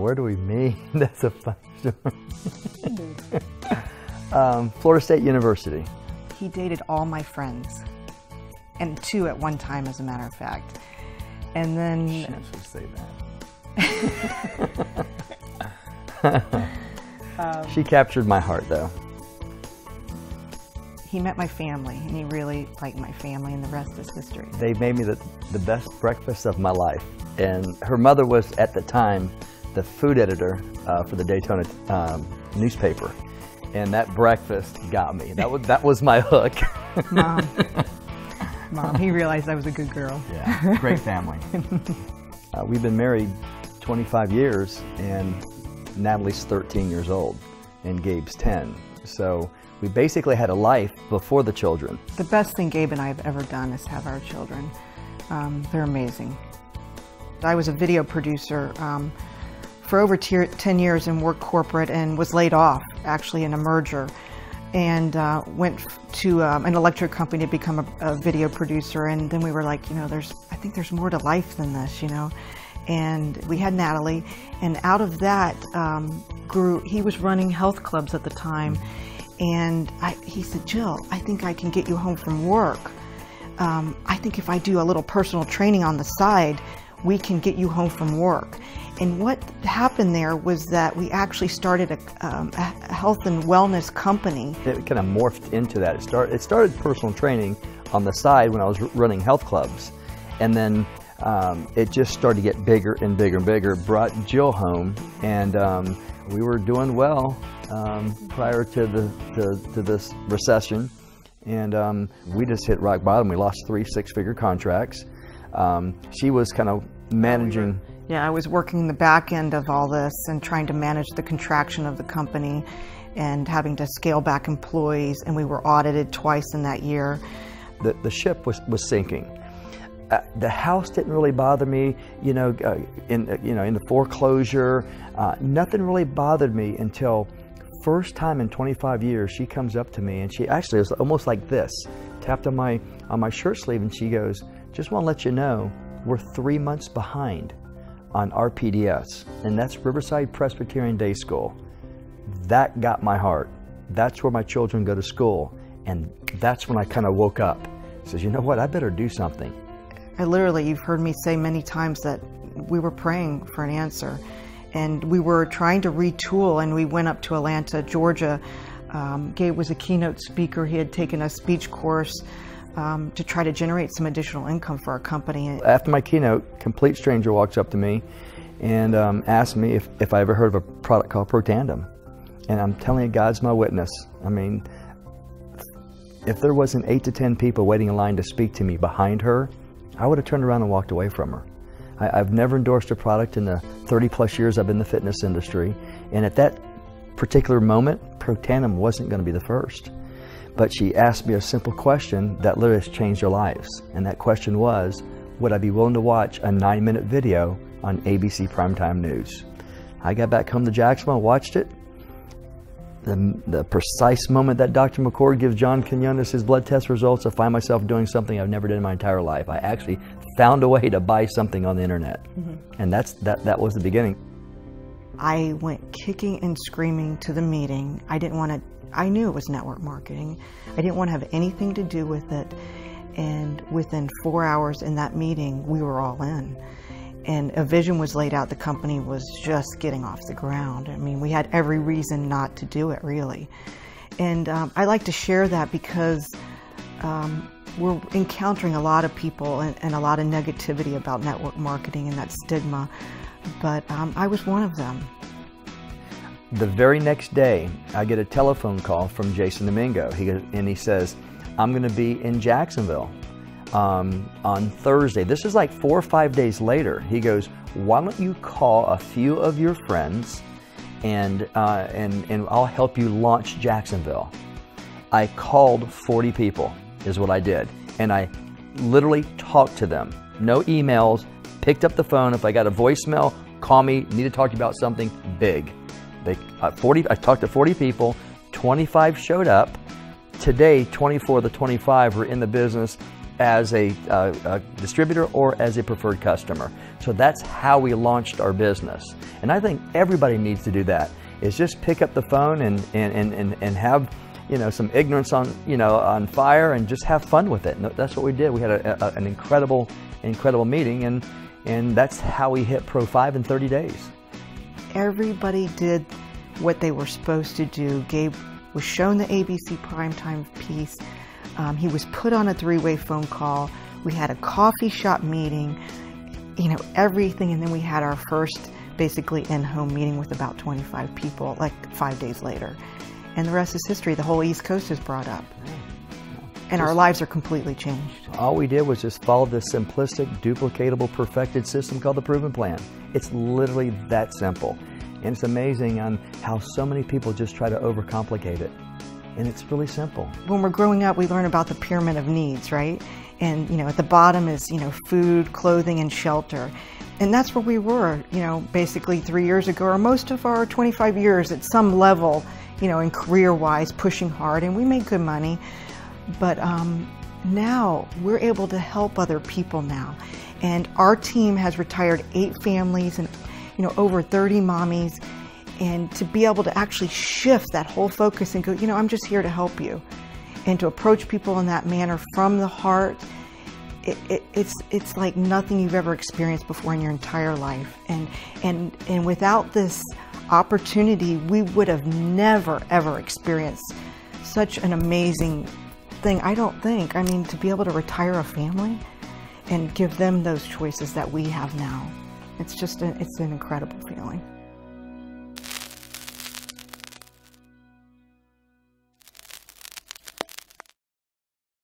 where do we meet? That's a fun story. Florida State University. He dated all my friends, and 2 at one time, as a matter of fact. And then... She actually say that. She captured my heart, though. He met my family, and he really liked my family, and the rest is history. They made me the best breakfast of my life. And her mother was, at the time, the food editor for the Daytona newspaper. And that breakfast got me. That was my hook. Mom, he realized I was a good girl. Yeah, great family. We've been married 25 years, and Natalie's 13 years old, and Gabe's 10. So we basically had a life before the children. The best thing Gabe and I have ever done is have our children. They're amazing. I was a video producer for over 10 years and worked corporate, and was laid off actually in a merger, and went to an electric company to become a video producer. And then we were like, I think there's more to life than this, And we had Natalie, and out of that grew, he was running health clubs at the time. And he said, Jill, I think I can get you home from work. I think if I do a little personal training on the side, we can get you home from work. And what happened there was that we actually started a health and wellness company. It kind of morphed into that. It started personal training on the side when I was running health clubs. And then it just started to get bigger and bigger and bigger, brought Jill home, and we were doing well prior to this recession, and we just hit rock bottom. We lost 3 six-figure contracts. She was kind of managing. Yeah, I was working the back end of all this and trying to manage the contraction of the company and having to scale back employees, and we were audited twice in that year. The ship was sinking. The house didn't really bother me, in the foreclosure. Nothing really bothered me until first time in 25 years she comes up to me, and she actually was almost like this, tapped on my shirt sleeve, and she goes, "Just want to let you know we're 3 months behind on RPDS, and that's Riverside Presbyterian Day School." That got my heart. That's where my children go to school, and that's when I kind of woke up. Says, you know what? I better do something. You've heard me say many times that we were praying for an answer, and we were trying to retool, and we went up to Atlanta, Georgia. Gabe was a keynote speaker. He had taken a speech course to try to generate some additional income for our company. After my keynote, complete stranger walks up to me and asked me if I ever heard of a product called Protandem. And I'm telling you, God's my witness. I mean, if there wasn't 8 to 10 people waiting in line to speak to me behind her, I would have turned around and walked away from her. I've never endorsed a product in the 30 plus years I've been in the fitness industry. And at that particular moment, Protandem wasn't going to be the first. But she asked me a simple question that literally has changed our lives. And that question was, would I be willing to watch a 9-minute video on ABC Primetime News? I got back home to Jacksonville, watched it. The precise moment that Dr. McCord gives John Quinones his blood test results, I find myself doing something I've never done in my entire life. I actually found a way to buy something on the internet. And that was the beginning. I went kicking and screaming to the meeting. I knew it was network marketing. I didn't want to have anything to do with it. And within 4 hours in that meeting, we were all in. And a vision was laid out. The company was just getting off the ground. I mean, we had every reason not to do it, really. And I like to share that because we're encountering a lot of people and a lot of negativity about network marketing and that stigma. But I was one of them. The very next day, I get a telephone call from Jason Domingo. He says, I'm going to be in Jacksonville on Thursday. This is like 4 or 5 days later. He goes, why don't you call a few of your friends and I'll help you launch Jacksonville. I called 40 people is what I did. And I literally talked to them. No emails, picked up the phone. If I got a voicemail, call me, need to talk to you about something big. I talked to 40 people, 25 showed up. Today, 24 of the 25 are in the business as a distributor or as a preferred customer. So that's how we launched our business. And I think everybody needs to do that, is just pick up the phone and have, you know, some ignorance on, you know, on fire, and just have fun with it. And that's what we did. We had an incredible meeting, and that's how we hit Pro 5 in 30 days. Everybody did what they were supposed to do. Gabe was shown the ABC primetime piece. He was put on a 3-way phone call. We had a coffee shop meeting, you know, everything. And then we had our first basically in-home meeting with about 25 people, like 5 days later. And the rest is history. The whole East Coast is brought up. And our lives are completely changed. All we did was just follow this simplistic, duplicatable, perfected system called the Proven Plan. It's literally that simple. And it's amazing on how so many people just try to overcomplicate it. And it's really simple. When we're growing up, we learn about the pyramid of needs, right? And, you know, at the bottom is, you know, food, clothing, and shelter. And that's where we were, you know, basically 3 years ago, or most of our 25 years at some level, you know, in career-wise, pushing hard, and we made good money. But now we're able to help other people now. And our team has retired 8 families and, you know, over 30 mommies. And to be able to actually shift that whole focus and go, you know, I'm just here to help you. And to approach people in that manner from the heart, it's like nothing you've ever experienced before in your entire life. And without this opportunity, we would have never, ever experienced such an amazing thing, I don't think. I mean, to be able to retire a family and give them those choices that we have now, it's an incredible feeling.